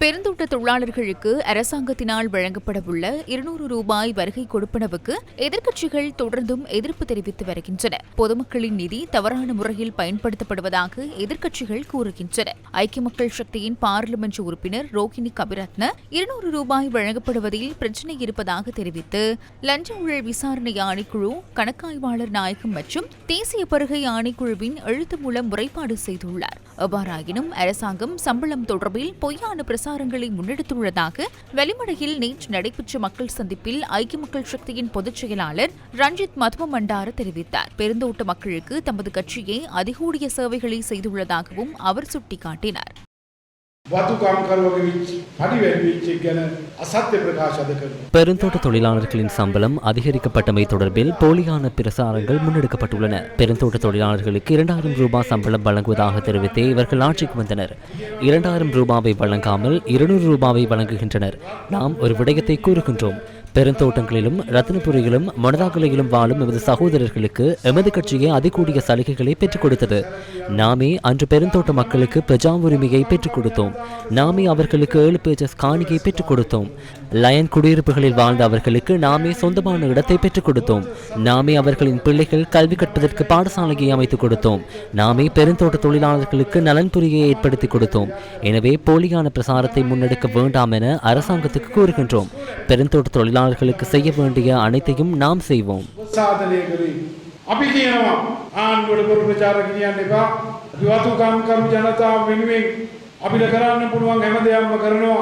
பெருந்தோட்ட தொழிலாளர்களுக்கு அரசாங்கத்தினால் வழங்கப்படவுள்ள 200 ரூபாய் வருகை கொடுப்பனவுக்கு எதிர்க்கட்சிகள் தொடர்ந்தும் எதிர்ப்பு தெரிவித்து வருகின்றன. பொதுமக்களின் நிதி தவறான முறையில் பயன்படுத்தப்படுவதாக எதிர்க்கட்சிகள் கூறுகின்றன. ஐக்கிய மக்கள் சக்தியின் பாராளுமன்ற உறுப்பினர் ரோகிணி கபிரத்ன 200 ரூபாய் வழங்கப்படுவதில் பிரச்சினை இருப்பதாக தெரிவித்து லஞ்ச ஊழல் விசாரணை ஆணைக்குழு, கணக்காய்வாளர் நாயகம் மற்றும் தேசிய பருகை ஆணைக்குழுவின் எழுத்து மூலம் முறைப்பாடு செய்துள்ளார். எவ்வாறாயினும் அரசாங்கம் சம்பளம் தொடர்பில் பொய்யான பிரசாரங்களை முன்னெடுத்துள்ளதாக வெளிமடையில் நேற்று நடைபெற்ற மக்கள் சந்திப்பில் ஐக்கிய மக்கள் சக்தியின் பொதுச் செயலாளர் ரஞ்சித் மதுவமண்டார தெரிவித்தார். பெருந்தோட்ட மக்களுக்கு தமது கட்சியே அதிகூடிய சேவைகளை செய்துள்ளதாகவும் அவர் சுட்டிக்காட்டினார். பெருந்தோட்ட தொழிலாளர்களின் சம்பளம் அதிகரிக்கப்பட்டமை தொடர்பில் போலியான பிரசாரங்கள் முன்னெடுக்கப்பட்டுள்ளன. பெருந்தோட்ட தொழிலாளர்களுக்கு 2000 ரூபாய் சம்பளம் வழங்குவதாக தெரிவித்தே இவர்கள் ஆட்சிக்கு வந்தனர். 2000 ரூபாவை வழங்காமல் 200 ரூபாவை வழங்குகின்றனர். நாம் ஒரு விடயத்தை கூறுகின்றோம். பெருந்தோட்டங்களிலும் ரத்தினபுரியிலும் மொனதாகலையிலும் வாழும் எமது சகோதரர்களுக்கு எமது கட்சியே அதிகூடிய சலுகைகளை பெற்றுக் கொடுத்தது. நாமே அன்று பெருந்தோட்ட மக்களுக்கு பிரஜா உரிமையை பெற்றுக் கொடுத்தோம். நாமே அவர்களுக்கு 7 பேஜஸ் காணியை பெற்றுக் கொடுத்தோம். லயன் குடியிருப்புகளில் வாழ்ந்த அவர்களுக்கு நாமே சொந்தமான இடத்தை பெற்றுக் கொடுத்தோம். நாமே அவர்களின் பிள்ளைகள் கல்வி கற்பதற்கு பாடசாலையை அமைத்துக் கொடுத்தோம். நாமே பெருந்தோட்ட தொழிலாளர்களுக்கு நலன்புரியை ஏற்படுத்தி கொடுத்தோம். எனவே போலியான பிரசாரத்தை முன்னெடுக்க வேண்டாம் என அரசாங்கத்துக்கு கூறுகின்றோம். பெருந்தோட்ட தொழிலாளர்களுக்கு செய்ய வேண்டிய அனைத்தையும் நாம் செய்வோம். අපිට කරන්න පුළුවන් හැම දෙයක්ම කරනවා